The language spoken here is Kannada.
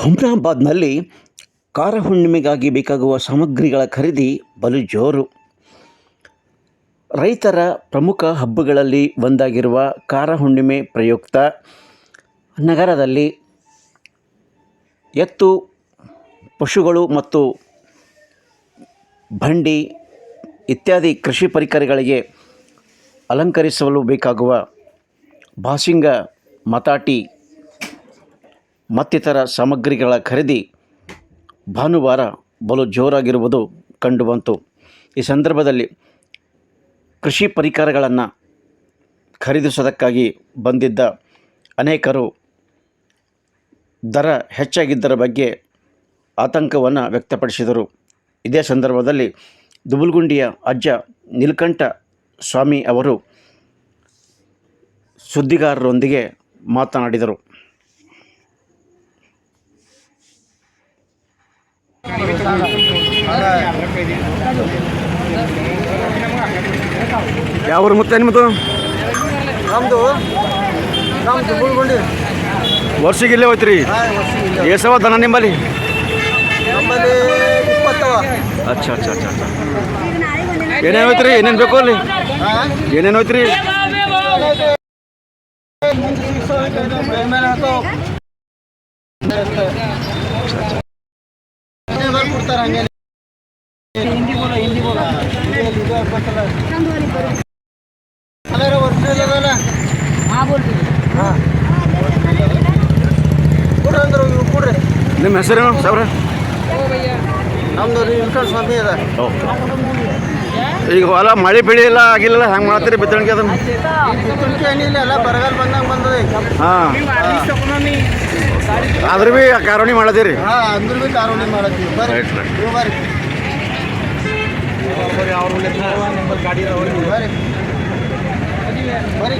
ಹುಮ್ನಾಬಾದ್ನಲ್ಲಿ ಕಾರ ಹುಣ್ಣಿಮೆಗಾಗಿ ಬೇಕಾಗುವ ಸಾಮಗ್ರಿಗಳ ಖರೀದಿ ಬಲು ಜೋರು. ರೈತರ ಪ್ರಮುಖ ಹಬ್ಬಗಳಲ್ಲಿ ಒಂದಾಗಿರುವ ಕಾರ ಹುಣ್ಣಿಮೆ ಪ್ರಯುಕ್ತ ನಗರದಲ್ಲಿ ಎತ್ತು, ಪಶುಗಳು ಮತ್ತು ಬಂಡಿ ಇತ್ಯಾದಿ ಕೃಷಿ ಪರಿಕರಗಳಿಗೆ ಅಲಂಕರಿಸಲು ಬೇಕಾಗುವ ಬಾಸಿಂಗ, ಮತಾಟಿ ಮತ್ತಿತರ ಸಾಮಗ್ರಿಗಳ ಖರೀದಿ ಭಾನುವಾರ ಬಲು ಜೋರಾಗಿರುವುದು ಕಂಡುಬಂತು. ಈ ಸಂದರ್ಭದಲ್ಲಿ ಕೃಷಿ ಪರಿಕರಗಳನ್ನು ಖರೀದಿಸೋದಕ್ಕಾಗಿ ಬಂದಿದ್ದ ಅನೇಕರು ದರ ಹೆಚ್ಚಾಗಿದ್ದರ ಬಗ್ಗೆ ಆತಂಕವನ್ನು ವ್ಯಕ್ತಪಡಿಸಿದರು. ಇದೇ ಸಂದರ್ಭದಲ್ಲಿ ದುಬುಲ್ಗುಂಡಿಯ ಅಜ್ಜ ನೀಲಕಂಠ ಸ್ವಾಮಿ ಅವರು ಸುದ್ದಿಗಾರರೊಂದಿಗೆ ಮಾತನಾಡಿದರು. ಯಾವ ಊರು ಮುತ್ತ ನಿಮ್ಮದು? ನಮ್ಮದು ದುಬುಲ್ಗುಂಡಿ. ವರ್ಷಿಗೆ ಇಲ್ಲೇ ಹೋಯ್ತು ರೀ? ಏಸವ ದನ ನಿಮ್ಮಲ್ಲಿ? ನಮ್ಮಲ್ಲಿ 20. ಅಚ್ಚಾ ಅಚ್ಚಾ ಅಚ್ಚಾ ಅಚ್ಚಾ. ಏನೇನು ಹೋಯ್ತು ರೀ? ಏನೇನು ಬೇಕು ಅಲ್ಲಿ? ಏನೇನು ಹೋಯ್ತು ರೀ? ನಿಮ್ಮ ಹೆಸರೇನು ಸಾವ್ರ? ನಮ್ದು ನೀಲಕಂಠ ಸ್ವಾಮಿ ಅದ. ಈಗ ಹೊಲ ಮಳೆ ಬೆಳೆ ಎಲ್ಲ ಆಗಿಲ್ಲ, ಹೆಂಗೆ ಮಾಡ್ತೀರಿ ಬಿತ್ತಣಿಗೆ ಅದನ್ನು? ಬಿತ್ತಣಿಗೆ ಏನಿಲ್ಲ, ಎಲ್ಲ ಬರಗಾಲ ಬಂದಂಗೆ ಬಂದದೆ. ಹಾಂ, ಆದ್ರೂ ಭೀ ಕಾರಣಿ ಮಾಡತ್ತೀರಿ? ಹಾಂ, ಅಂದ್ರೂ ಭೀ ಕಾರಣಿ ಮಾಡತ್ತೀವಿ. ಬರ್ರಿ ನೀವು ಬರ್ರಿ ಬರ್ರಿ ಬರ್ರಿ.